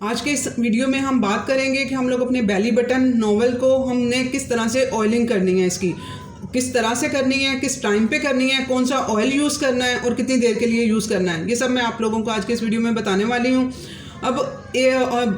आज के इस वीडियो में हम बात करेंगे कि हम लोग अपने बेली बटन नॉवल को हमने किस तरह से ऑयलिंग करनी है, इसकी किस तरह से करनी है, किस टाइम पे करनी है, कौन सा ऑयल यूज़ करना है और कितनी देर के लिए यूज़ करना है, ये सब मैं आप लोगों को आज के इस वीडियो में बताने वाली हूँ। अब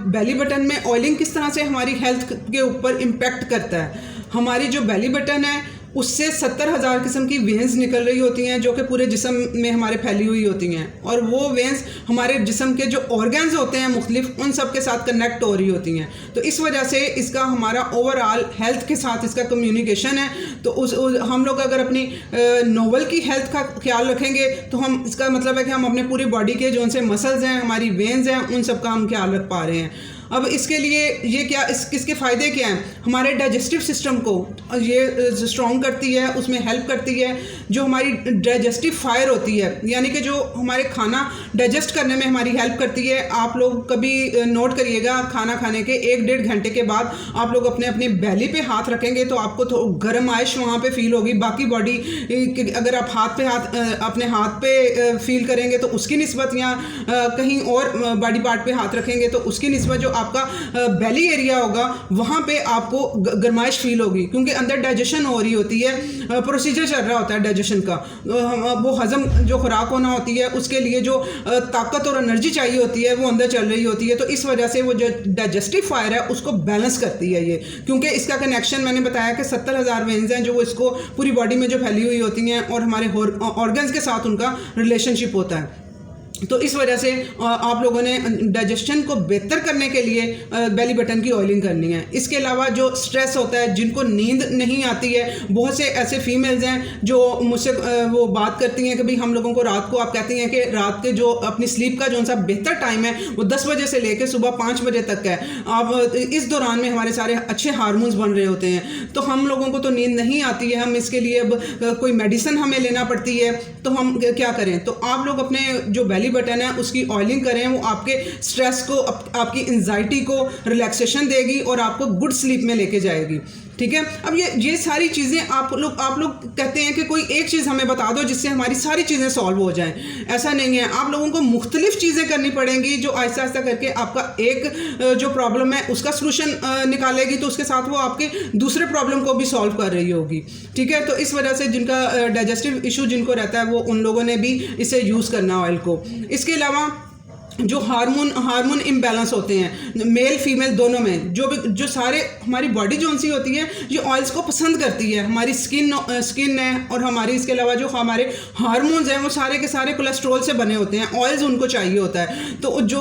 बेली बटन में ऑयलिंग किस तरह से हमारी हेल्थ के ऊपर इम्पेक्ट करता है। हमारी जो बेली बटन है उससे 70,000 किस्म की वेंस निकल रही होती हैं जो कि पूरे जिस्म में हमारे फैली हुई होती हैं, और वो वेंस हमारे जिस्म के जो ऑर्गन्स होते हैं मुख्तलिफ, उन सब के साथ कनेक्ट हो रही होती हैं। तो इस वजह से इसका हमारा ओवरऑल हेल्थ के साथ इसका कम्युनिकेशन है। तो हम लोग अगर अपनी नॉवल की हेल्थ का ख्याल रखेंगे तो हम, इसका मतलब है कि हम अपने पूरी बॉडी के जो उनसे मसल्स हैं, हमारी वेंस हैं, उन सब का हम ख्याल रख पा रहे हैं। अब इसके लिए ये क्या, इसके फ़ायदे क्या हैं? हमारे डाइजेस्टिव सिस्टम को ये स्ट्रॉन्ग करती है, उसमें हेल्प करती है। जो हमारी डाइजेस्टिव फायर होती है, यानी कि जो हमारे खाना डाइजेस्ट करने में हमारी हेल्प करती है। आप लोग कभी नोट करिएगा, खाना खाने के 1-1.5 घंटे के बाद आप लोग अपने अपने बेली पे हाथ रखेंगे तो आपको तो गर्म आइश वहाँ पे फील होगी। बाकी बॉडी, अगर आप अपने हाथ पे फील करेंगे तो उसकी निस्बत, या कहीं और बॉडी पार्ट पे हाथ रखेंगे तो उसकी निस्बत जो आपका बेली एरिया होगा वहाँ पे आपको गर्माइश फील होगी, क्योंकि अंदर डाइजेशन हो रही होती है, प्रोसीजर चल रहा होता है डाइजेशन का। वो हजम जो खुराक होना होती है उसके लिए जो ताकत और एनर्जी चाहिए होती है वो अंदर चल रही होती है। तो इस वजह से वो जो डाइजेस्टिव फायर है उसको बैलेंस करती है ये, क्योंकि इसका कनेक्शन मैंने बताया कि 70,000 वेन्स हैं जो वो इसको पूरी बॉडी में जो फैली हुई होती हैं, और हमारे ऑर्गन्स के साथ उनका रिलेशनशिप होता है। तो इस वजह से आप लोगों ने डाइजेशन को बेहतर करने के लिए बेली बटन की ऑयलिंग करनी है। इसके अलावा जो स्ट्रेस होता है, जिनको नींद नहीं आती है, बहुत से ऐसे फीमेल्स हैं जो मुझसे वो बात करती हैं कि भाई हम लोगों को रात को, आप कहती हैं कि रात के जो अपनी स्लीप का जो सा बेहतर टाइम है वो 10 बजे से लेकर सुबह 5 बजे तक है। आप इस दौरान में हमारे सारे अच्छे हार्मोन्स बन रहे होते हैं, तो हम लोगों को तो नींद नहीं आती है। हम इसके लिए अब कोई मेडिसिन हमें लेना पड़ती है, तो हम क्या करें? तो आप लोग अपने जो बेली बटन है उसकी ऑयलिंग करें। वो आपके स्ट्रेस को, आपकी एंजाइटी को रिलैक्सेशन देगी और आपको गुड स्लीप में लेके जाएगी। ठीक है। अब ये सारी चीज़ें आप लोग कहते हैं कि कोई एक चीज़ हमें बता दो जिससे हमारी सारी चीज़ें सॉल्व हो जाएं। ऐसा नहीं है, आप लोगों को मुख्तलिफ चीज़ें करनी पड़ेंगी जो आहिस्ता आहिस्ता करके आपका एक जो प्रॉब्लम है उसका सलूशन निकालेगी, तो उसके साथ वो आपके दूसरे प्रॉब्लम को भी सॉल्व कर रही होगी। ठीक है। तो इस वजह से जिनका डाइजेस्टिव इशू जिनको रहता है वो, उन लोगों ने भी इसे यूज़ करना ऑयल को। इसके अलावा जो हार्मोन इम्बैलेंस होते हैं मेल फीमेल दोनों में, जो सारे हमारी बॉडी जो सी होती है ये ऑयल्स को पसंद करती है। हमारी स्किन है, और हमारी इसके अलावा जो हमारे हार्मोन्स हैं वो सारे के सारे कोलेस्ट्रॉल से बने होते हैं, ऑयल्स उनको चाहिए होता है। तो जो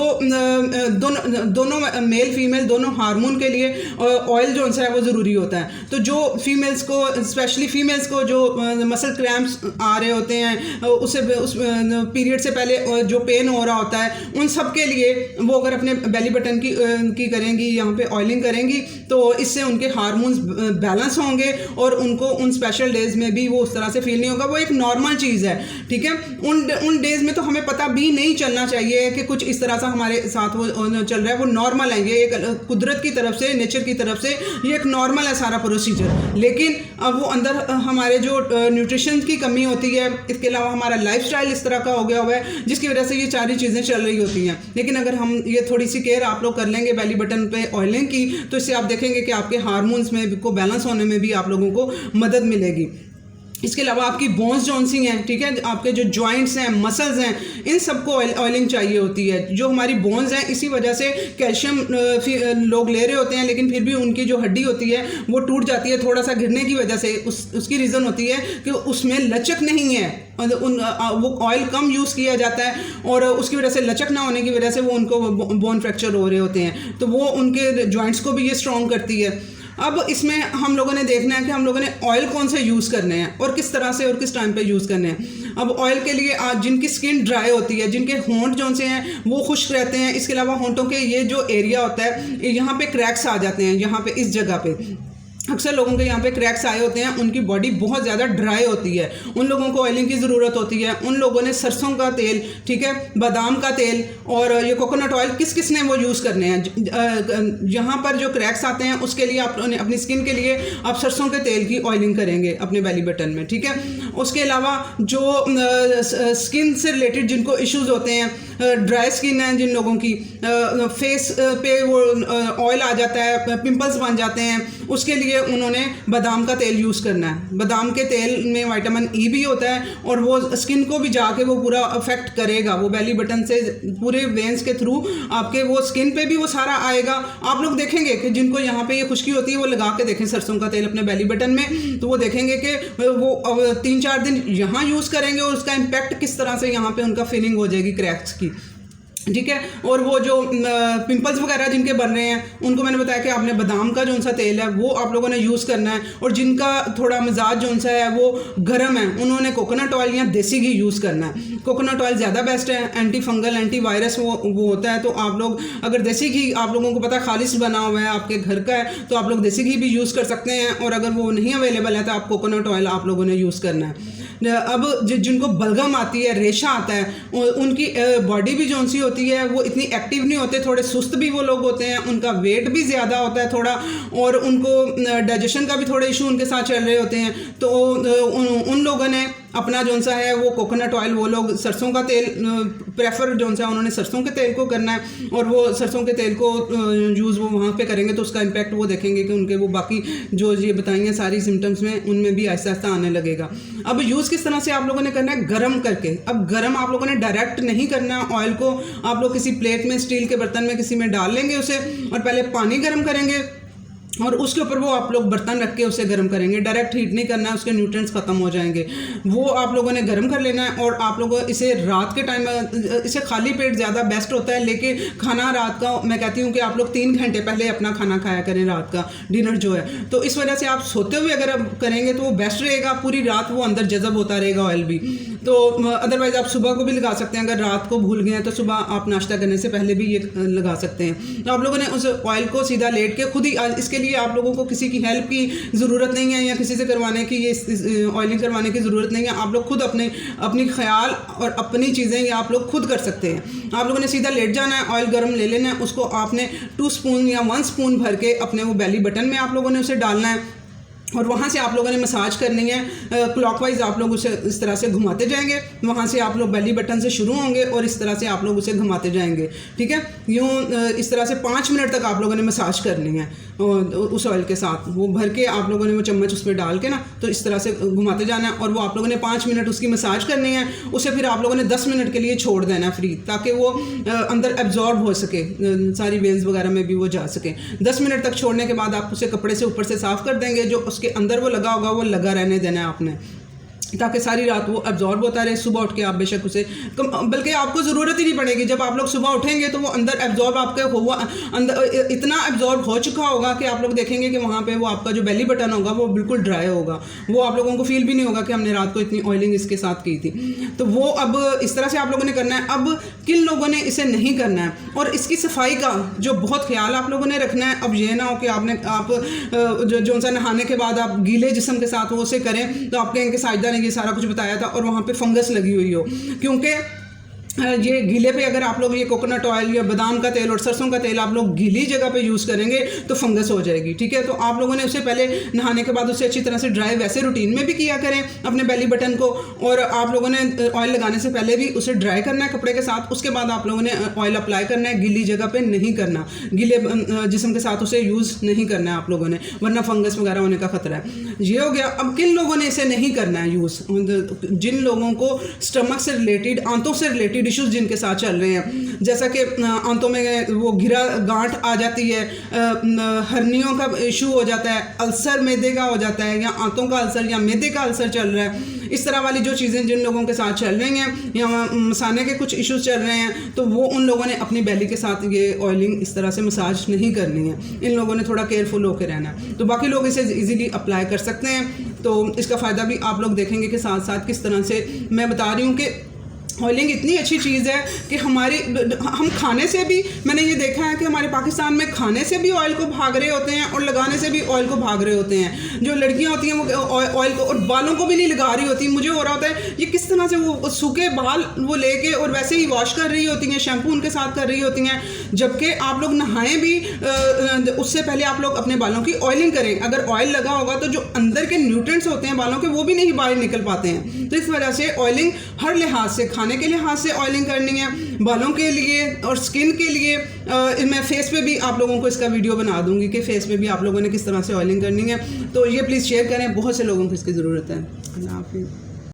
दोनों मेल फीमेल दोनों हार्मोन के लिए ऑयल जो है वो ज़रूरी होता है। तो जो फीमेल्स को, स्पेशली फीमेल्स को जो मसल क्रैम्प्स आ रहे होते हैं, उस पीरियड से पहले जो पेन हो रहा होता है, उन सब के लिए वो अगर अपने बेली बटन की करेंगी, यहाँ पे ऑयलिंग करेंगी, तो इससे उनके हार्मोन्स बैलेंस होंगे और उनको उन स्पेशल डेज में भी वो उस तरह से फील नहीं होगा। वो एक नॉर्मल चीज़ है। ठीक है। उन डेज में तो हमें पता भी नहीं चलना चाहिए कि कुछ इस तरह से हमारे साथ वो चल रहा है। वो नॉर्मल है, ये एक कुदरत की तरफ से, नेचर की तरफ से ये एक नॉर्मल है सारा प्रोसीजर। लेकिन अब वो अंदर हमारे जो न्यूट्रिशन की कमी होती है, इसके अलावा हमारा लाइफस्टाइल इस तरह का हो गया हुआ है जिसकी वजह से ये सारी चीज़ें चल रही होती हैं। लेकिन अगर हम ये थोड़ी सी केयर आप लोग कर लेंगे बेली बटन पे ऑयलिंग की, तो इससे आप देखेंगे कि आपके हार्मोन्स में को बैलेंस होने में भी आप लोगों को मदद मिलेगी। इसके अलावा आपकी बोन्स जो सी हैं, ठीक है, आपके जो जॉइंट्स हैं, मसल्स हैं, इन सबको ऑयलिंग चाहिए होती है। जो हमारी बोन्स हैं, इसी वजह से कैल्शियम लोग ले रहे होते हैं, लेकिन फिर भी उनकी जो हड्डी होती है वो टूट जाती है थोड़ा सा गिरने की वजह से। उसकी रीज़न होती है कि उसमें लचक नहीं है, वो ऑयल कम यूज़ किया जाता है, और उसकी वजह से लचक ना होने की वजह से वो उनको बोन फ्रैक्चर हो रहे होते हैं। तो वो उनके जॉइंट्स को भी ये स्ट्रॉन्ग करती है। अब इसमें हम लोगों ने देखना है कि हम लोगों ने ऑयल कौन से यूज़ करने हैं और किस तरह से और किस टाइम पे यूज़ करने हैं। अब ऑयल के लिए जिनकी स्किन ड्राई होती है, जिनके होंठ जो से हैं वो खुश्क रहते हैं, इसके अलावा होंठों के ये जो एरिया होता है यहाँ पे क्रैक्स आ जाते हैं, यहाँ पे इस जगह पे अक्सर लोगों के यहाँ पे क्रैक्स आए होते हैं, उनकी बॉडी बहुत ज़्यादा ड्राई होती है, उन लोगों को ऑयलिंग की ज़रूरत होती है। उन लोगों ने सरसों का तेल, ठीक है, बादाम का तेल और ये कोकोनट ऑयल किस ने वो यूज़ करने हैं। यहाँ पर जो क्रैक्स आते हैं उसके लिए आप अपनी स्किन के लिए आप सरसों के तेल की ऑयलिंग करेंगे अपने बेली बटन में, ठीक है। उसके अलावा जो स्किन से रिलेटेड जिनको इश्यूज़ होते हैं, ड्राई स्किन है जिन लोगों की, फेस पे वो ऑयल आ जाता है, पिंपल्स बन जाते हैं, उसके लिए उन्होंने बादाम का तेल यूज़ करना है। बादाम के तेल में विटामिन ई भी होता है और वो स्किन को भी जाके वो पूरा अफेक्ट करेगा, वो बेली बटन से पूरे वेंस के थ्रू आपके वो स्किन पे भी वो सारा आएगा। आप लोग देखेंगे कि जिनको यहाँ पे ये खुश्की होती है वो लगा के देखें सरसों का तेल अपने बेली बटन में, तो वो देखेंगे कि वो 3-4 दिन यहाँ यूज़ करेंगे और उसका इम्पैक्ट किस तरह से यहाँ पे उनका फीलिंग हो जाएगी क्रैक्स की, ठीक है। और वो जो पिंपल्स वगैरह जिनके बन रहे हैं उनको मैंने बताया कि आपने बादाम का जो सा तेल है वो आप लोगों ने यूज़ करना है, और जिनका थोड़ा मिजाज जो सा है वो गर्म है उन्होंने कोकोनट ऑयल या देसी घी यूज़ करना है। कोकोनट ऑयल ज़्यादा बेस्ट है, एंटी फंगल एंटी वायरस वो होता है। तो आप लोग अगर देसी घी आप लोगों को पता है खालिश बना हुआ है आपके घर का है तो आप लोग देसी घी भी यूज़ कर सकते हैं, और अगर वो नहीं अवेलेबल है तो आप कोकोनट ऑयल आप लोगों ने यूज़ करना है। अब जिनको बलगम आती है, रेशा आता है, उनकी बॉडी भी जो सी होती है वो इतनी एक्टिव नहीं होते, थोड़े सुस्त भी वो लोग होते हैं, उनका वेट भी ज़्यादा होता है थोड़ा, और उनको डाइजेशन का भी थोड़े इशू उनके साथ चल रहे होते हैं। तो उन लोगों ने अपना जो सा है वो कोकोनट ऑयल, वो लोग सरसों का तेल प्रेफर जो सा उन्होंने सरसों के तेल को करना है, और वो सरसों के तेल को यूज़ वो वहाँ पे करेंगे तो उसका इम्पैक्ट वो देखेंगे कि उनके वो बाकी जो ये बताएंगे सारी सिम्टम्स में उनमें भी आहिस्ता आहिस्ता आने लगेगा। अब यूज़ किस तरह से आप लोगों ने करना है, गर्म करके। अब गर्म आप लोगों ने डायरेक्ट नहीं करना, ऑयल को आप लोग किसी प्लेट में, स्टील के बर्तन में किसी में डाल लेंगे उसे, और पहले पानी गर्म करेंगे और उसके ऊपर वो आप लोग बर्तन रख के उसे गर्म करेंगे। डायरेक्ट हीट नहीं करना है, उसके न्यूट्रिएंट्स ख़त्म हो जाएंगे। वो आप लोगों ने गर्म कर लेना है, और आप लोगों इसे रात के टाइम, इसे खाली पेट ज़्यादा बेस्ट होता है, लेकिन खाना रात का मैं कहती हूँ कि आप लोग 3 घंटे पहले अपना खाना खाया करें, रात का डिनर जो है। तो इस वजह से आप सोते हुए अगर आप करेंगे तो वो बेस्ट रहेगा, पूरी रात वो अंदर जज़ब होता रहेगा ऑयल भी। तो अदरवाइज़ आप सुबह को भी लगा सकते हैं, अगर रात को भूल गए हैं तो सुबह आप नाश्ता करने से पहले भी ये लगा सकते हैं। तो आप लोगों ने उस ऑयल को सीधा लेट के खुद ही, इसके लिए आप लोगों को किसी की हेल्प की ज़रूरत नहीं है या किसी से करवाने की, ये ऑयलिंग करवाने की ज़रूरत नहीं है। आप लोग खुद अपनी ख्याल और अपनी चीज़ें ये आप लोग खुद कर सकते हैं। आप लोगों ने सीधा लेट जाना है, ऑयल गर्म ले लेना है, उसको आपने 2 स्पून या 1 स्पून भर के अपने वो बेली बटन में आप लोगों ने उसे डालना है, और वहाँ से आप लोगों ने मसाज करनी है। क्लॉकवाइज आप लोग उसे इस तरह से घुमाते जाएंगे, वहाँ से आप लोग बेली बटन से शुरू होंगे और इस तरह से आप लोग उसे घुमाते जाएंगे, ठीक है। यूँ इस तरह से 5 मिनट तक आप लोगों ने मसाज करनी है उस ऑयल के साथ। वो भर के आप लोगों ने वो चम्मच उस पर डाल के ना तो इस तरह से घुमाते जाना है, और वो आप लोगों ने 5 मिनट उसकी मसाज करनी है। उसे फिर आप लोगों ने 10 मिनट के लिए छोड़ देना है फ्री, ताकि वो अंदर एब्जॉर्ब हो सके, सारी वेन्स वगैरह में भी वो जा सके। 10 मिनट तक छोड़ने के बाद आप उसे कपड़े से ऊपर से साफ़ कर देंगे। जो उसके अंदर वो लगा होगा वो लगा रहने देना है आपने, ताकि सारी रात वो एब्जॉर्ब होता रहे। सुबह उठ के आप बेशक उसे बल्कि आपको ज़रूरत ही नहीं पड़ेगी, जब आप लोग सुबह उठेंगे तो वो अंदर एब्जॉर्ब आपके हुआ, अंदर इतना एब्जॉर्ब हो चुका होगा कि आप लोग देखेंगे कि वहाँ पे वो आपका जो बेली बटन होगा वो बिल्कुल ड्राई होगा। वो आप लोगों को फील भी नहीं होगा कि हमने रात को इतनी ऑयलिंग इसके साथ की थी। तो वो अब इस तरह से आप लोगों ने करना है। अब किन लोगों ने इसे नहीं करना है, और इसकी सफाई का जो बहुत ख्याल आप लोगों ने रखना है। अब ये ना हो कि आप जो सा नहाने के बाद आप गीले जिस्म के साथ वो उसे करें तो आपके इनके साजदा ये सारा कुछ बताया था और वहाँ पे फंगस लगी हुई हो, क्योंकि ये गीले पे अगर आप लोग ये कोकोनट ऑयल या बादाम का तेल और सरसों का तेल आप लोग गीली जगह पे यूज़ करेंगे तो फंगस हो जाएगी, ठीक है। तो आप लोगों ने उसे पहले नहाने के बाद उसे अच्छी तरह से ड्राई वैसे रूटीन में भी किया करें अपने बेली बटन को, और आप लोगों ने ऑयल लगाने से पहले भी उसे ड्राई करना है कपड़े के साथ। उसके बाद आप लोगों ने ऑयल अप्लाई करना है, गीली जगह पर नहीं करना, गीले जिस्म के साथ उसे यूज़ नहीं करना है आप लोगों ने, वरना फंगस वगैरह होने का खतरा है। ये हो गया। अब किन लोगों ने इसे नहीं करना है यूज़, जिन लोगों को स्टमक से रिलेटेड, आंतों से रिलेटेड इश्यूज जिनके साथ चल रहे हैं, जैसा कि आंतों में वो घिरा गांठ आ जाती है, हर्नियों का इशू हो जाता है, अल्सर मैदे का हो जाता है, या आंतों का अल्सर या मैदे का अल्सर चल रहा है, इस तरह वाली जो चीज़ें जिन लोगों के साथ चल रही हैं, या मसाने के कुछ इश्यूज चल रहे हैं, तो वो उन लोगों ने अपनी बेली के साथ ये ऑयलिंग इस तरह से मसाज नहीं करनी है। इन लोगों ने थोड़ा केयरफुल होकर रहना है। तो बाकी लोग इसे ईजिली अप्लाई कर सकते हैं। तो इसका फ़ायदा भी आप लोग देखेंगे कि साथ साथ किस तरह से मैं बता रही हूँ कि ऑयलिंग इतनी अच्छी चीज़ है कि हम खाने से भी, मैंने ये देखा है कि हमारे पाकिस्तान में खाने से भी ऑयल को भाग रहे होते हैं और लगाने से भी ऑयल को भाग रहे होते हैं। जो लड़कियां होती हैं वो ऑयल को, और बालों को भी नहीं लगा रही होती। मुझे हो रहा होता है ये किस तरह से वो सूखे बाल वो लेके और वैसे ही वॉश कर रही होती हैं, शैम्पू उनके साथ कर रही होती हैं, जबकि आप लोग नहाएं भी उससे पहले आप लोग अपने बालों की ऑयलिंग करें। अगर ऑयल लगा होगा तो जो अंदर के न्यूट्रिएंट्स होते हैं बालों के वो भी नहीं बाहर निकल पाते हैं। तो इस वजह से ऑयलिंग हर लिहाज से, खाने खाने के लिहाज से ऑयलिंग करनी है, बालों के लिए और स्किन के लिए। मैं फेस पे भी आप लोगों को इसका वीडियो बना दूंगी कि फेस पे भी आप लोगों ने किस तरह से ऑयलिंग करनी है। तो ये प्लीज़ शेयर करें, बहुत से लोगों को इसकी ज़रूरत है। अल्लाह हाफिज़।